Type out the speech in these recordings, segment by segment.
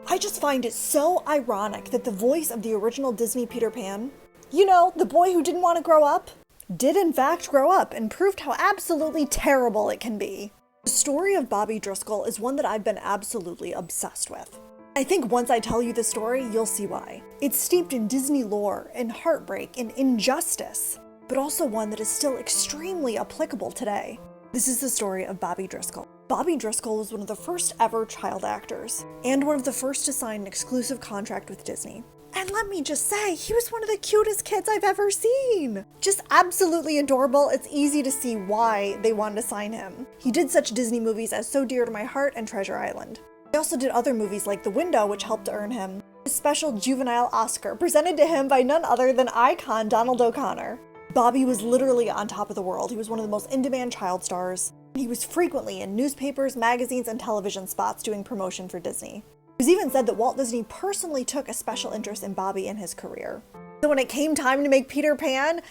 I just find it so ironic that the voice of the original Disney Peter Pan, you know, the boy who didn't want to grow up, did in fact grow up and proved how absolutely terrible it can be. The story of Bobby Driscoll is one that I've been absolutely obsessed with. I think once I tell you the story, you'll see why. It's steeped in Disney lore, in heartbreak, and injustice, but also one that is still extremely applicable today. This is the story of Bobby Driscoll. Bobby Driscoll was one of the first ever child actors, and one of the first to sign an exclusive contract with Disney. And let me just say, he was one of the cutest kids I've ever seen. Just absolutely adorable. It's easy to see why they wanted to sign him. He did such Disney movies as So Dear to My Heart and Treasure Island. He also did other movies like The Window, which helped to earn him a special juvenile Oscar, presented to him by none other than icon Donald O'Connor. Bobby was literally on top of the world. He was one of the most in-demand child stars. He was frequently in newspapers, magazines, and television spots doing promotion for Disney. It was even said that Walt Disney personally took a special interest in Bobby in his career. So when it came time to make Peter Pan,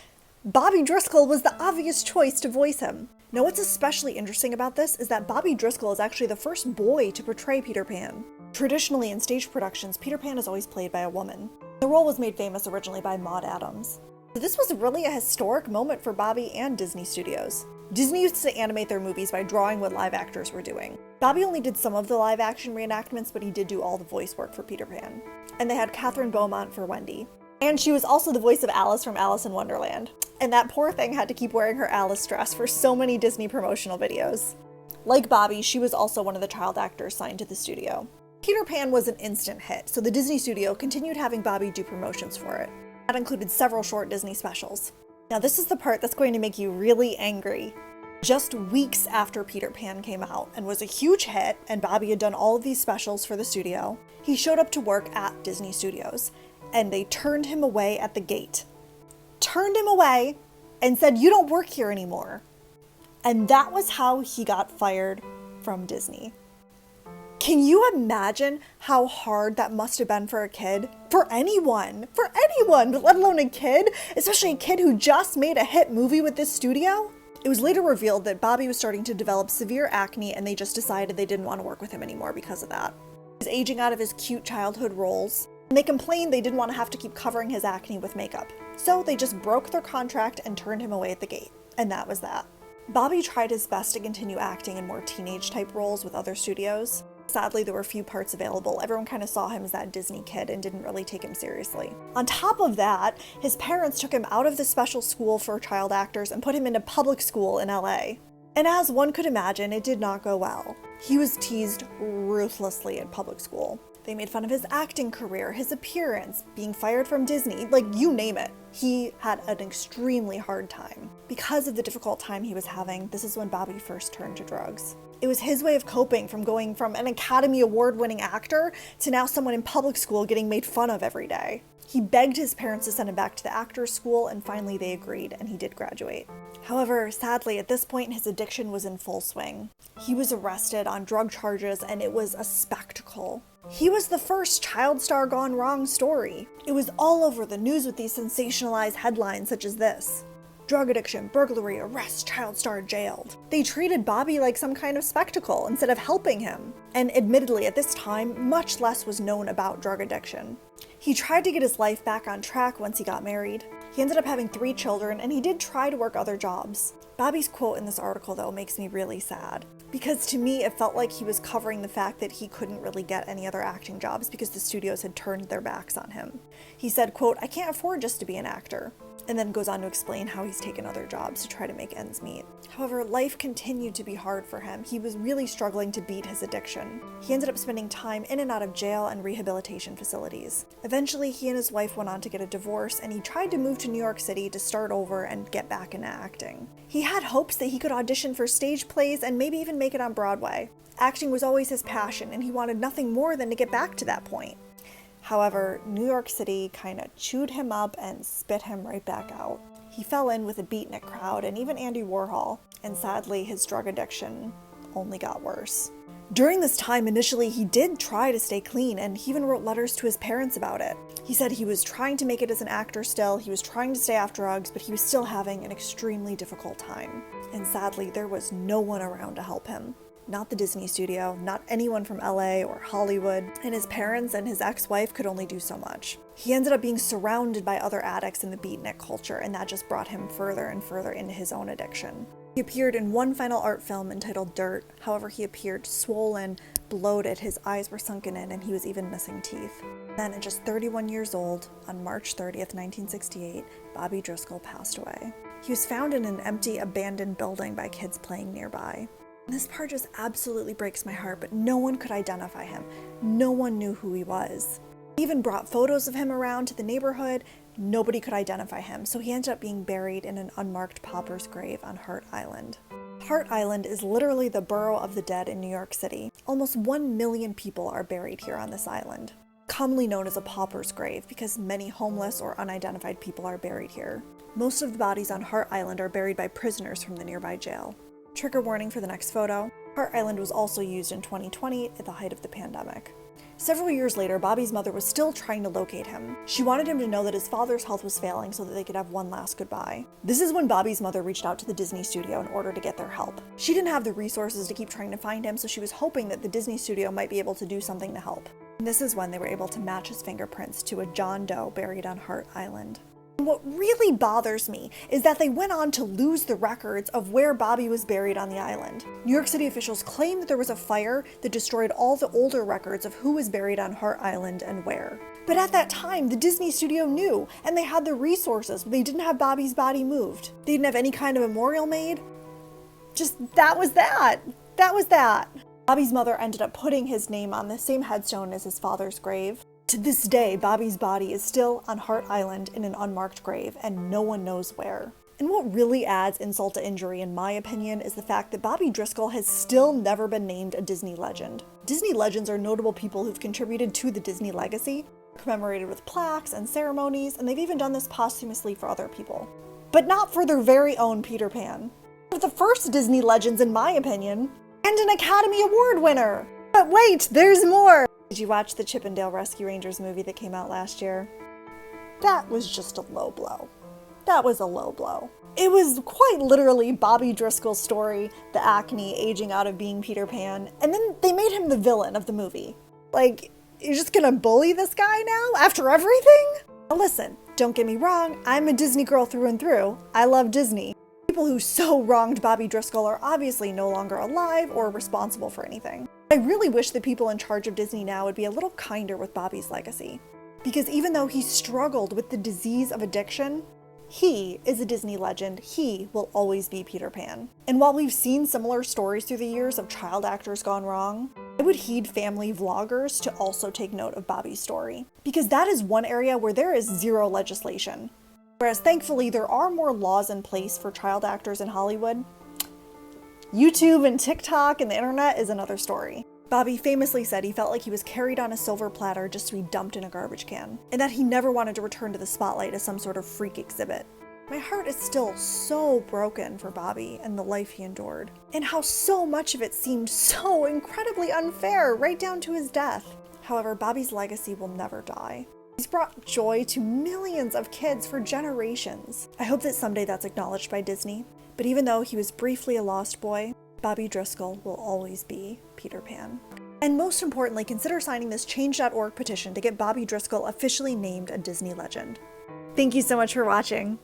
Bobby Driscoll was the obvious choice to voice him. Now what's especially interesting about this is that Bobby Driscoll is actually the first boy to portray Peter Pan. Traditionally in stage productions, Peter Pan is always played by a woman. The role was made famous originally by Maude Adams. So this was really a historic moment for Bobby and Disney Studios. Disney used to animate their movies by drawing what live actors were doing. Bobby only did some of the live action reenactments, but he did do all the voice work for Peter Pan. And they had Catherine Beaumont for Wendy. And she was also the voice of Alice from Alice in Wonderland. And that poor thing had to keep wearing her Alice dress for so many Disney promotional videos. Like Bobby, she was also one of the child actors signed to the studio. Peter Pan was an instant hit, so the Disney studio continued having Bobby do promotions for it. That included several short Disney specials. Now this is the part that's going to make you really angry. Just weeks after Peter Pan came out and was a huge hit, and Bobby had done all of these specials for the studio, he showed up to work at Disney Studios, and they turned him away at the gate. Turned him away and said, "You don't work here anymore." And that was how he got fired from Disney. Can you imagine how hard that must have been for a kid? For anyone, but let alone a kid, especially a kid who just made a hit movie with this studio? It was later revealed that Bobby was starting to develop severe acne, and they just decided they didn't want to work with him anymore because of that. He was aging out of his cute childhood roles, and they complained they didn't want to have to keep covering his acne with makeup. So they just broke their contract and turned him away at the gate. And that was that. Bobby tried his best to continue acting in more teenage-type roles with other studios. Sadly, there were few parts available. Everyone kind of saw him as that Disney kid and didn't really take him seriously. On top of that, his parents took him out of the special school for child actors and put him into public school in LA. And as one could imagine, it did not go well. He was teased ruthlessly at public school. They made fun of his acting career, his appearance, being fired from Disney, like you name it. He had an extremely hard time. Because of the difficult time he was having, this is when Bobby first turned to drugs. It was his way of coping from going from an Academy Award-winning actor to now someone in public school getting made fun of every day. He begged his parents to send him back to the actor's school, and finally they agreed, and he did graduate. However, sadly, at this point, his addiction was in full swing. He was arrested on drug charges, and it was a spectacle. He was the first child star gone wrong story. It was all over the news with these sensationalized headlines such as this: drug addiction, burglary, arrest, child star jailed. They treated Bobby like some kind of spectacle instead of helping him. And admittedly, at this time, much less was known about drug addiction. He tried to get his life back on track once he got married. He ended up having 3 children, and he did try to work other jobs. Bobby's quote in this article, though, makes me really sad. Because to me, it felt like he was covering the fact that he couldn't really get any other acting jobs because the studios had turned their backs on him. He said, quote, "I can't afford just to be an actor," and then goes on to explain how he's taken other jobs to try to make ends meet. However, life continued to be hard for him. He was really struggling to beat his addiction. He ended up spending time in and out of jail and rehabilitation facilities. Eventually, he and his wife went on to get a divorce, and he tried to move to New York City to start over and get back into acting. He had hopes that he could audition for stage plays and maybe even make it on Broadway. Acting was always his passion, and he wanted nothing more than to get back to that point. However, New York City kind of chewed him up and spit him right back out. He fell in with a beatnik crowd and even Andy Warhol, and sadly his drug addiction only got worse. During this time, initially, he did try to stay clean, and he even wrote letters to his parents about it. He said he was trying to make it as an actor still, he was trying to stay off drugs, but he was still having an extremely difficult time. And sadly, there was no one around to help him. not the Disney studio, not anyone from LA or Hollywood, and his parents and his ex-wife could only do so much. He ended up being surrounded by other addicts in the beatnik culture, and that just brought him further and further into his own addiction. He appeared in one final art film entitled Dirt. However, he appeared swollen, bloated, his eyes were sunken in, and he was even missing teeth. Then, at just 31 years old, on March 30th, 1968, Bobby Driscoll passed away. He was found in an empty, abandoned building by kids playing nearby. And this part just absolutely breaks my heart, but no one could identify him. No one knew who he was. He even brought photos of him around to the neighborhood. Nobody could identify him, so he ended up being buried in an unmarked pauper's grave on Hart Island. Hart Island is literally the borough of the dead in New York City. Almost 1 million people are buried here on this island, commonly known as a pauper's grave because many homeless or unidentified people are buried here. Most of the bodies on Hart Island are buried by prisoners from the nearby jail. Trigger warning for the next photo. Hart Island was also used in 2020 at the height of the pandemic. Several years later, Bobby's mother was still trying to locate him. She wanted him to know that his father's health was failing so that they could have one last goodbye. This is when Bobby's mother reached out to the Disney studio in order to get their help. She didn't have the resources to keep trying to find him, so she was hoping that the Disney studio might be able to do something to help. And this is when they were able to match his fingerprints to a John Doe buried on Hart Island. What really bothers me is that they went on to lose the records of where Bobby was buried on the island. New York City officials claim that there was a fire that destroyed all the older records of who was buried on Hart Island and where. But at that time, the Disney studio knew, and they had the resources, but they didn't have Bobby's body moved. They didn't have any kind of memorial made. Just, that was that. That was that. Bobby's mother ended up putting his name on the same headstone as his father's grave. To this day, Bobby's body is still on Hart Island in an unmarked grave, and no one knows where. And what really adds insult to injury, in my opinion, is the fact that Bobby Driscoll has still never been named a Disney legend. Disney legends are notable people who've contributed to the Disney legacy, commemorated with plaques and ceremonies, and they've even done this posthumously for other people. But not for their very own Peter Pan. One of the first Disney legends, in my opinion, and an Academy Award winner! But wait, there's more! Did you watch the Chip 'n Dale Rescue Rangers movie that came out last year? That was just a low blow. That was a low blow. It was quite literally Bobby Driscoll's story, the acne aging out of being Peter Pan, and then they made him the villain of the movie. Like, you're just gonna bully this guy now after everything? Now listen, don't get me wrong, I'm a Disney girl through and through. I love Disney. People who so wronged Bobby Driscoll are obviously no longer alive or responsible for anything. I really wish the people in charge of Disney now would be a little kinder with Bobby's legacy. Because even though he struggled with the disease of addiction, he is a Disney legend. He will always be Peter Pan. And while we've seen similar stories through the years of child actors gone wrong, I would heed family vloggers to also take note of Bobby's story. Because that is one area where there is zero legislation. Whereas thankfully there are more laws in place for child actors in Hollywood. YouTube and TikTok and the internet is another story. Bobby famously said he felt like he was carried on a silver platter just to be dumped in a garbage can, and that he never wanted to return to the spotlight as some sort of freak exhibit. My heart is still so broken for Bobby and the life he endured, and how so much of it seemed so incredibly unfair right down to his death. However, Bobby's legacy will never die. He's brought joy to millions of kids for generations. I hope that someday that's acknowledged by Disney. But even though he was briefly a lost boy, Bobby Driscoll will always be Peter Pan. And most importantly, consider signing this change.org petition to get Bobby Driscoll officially named a Disney legend. Thank you so much for watching.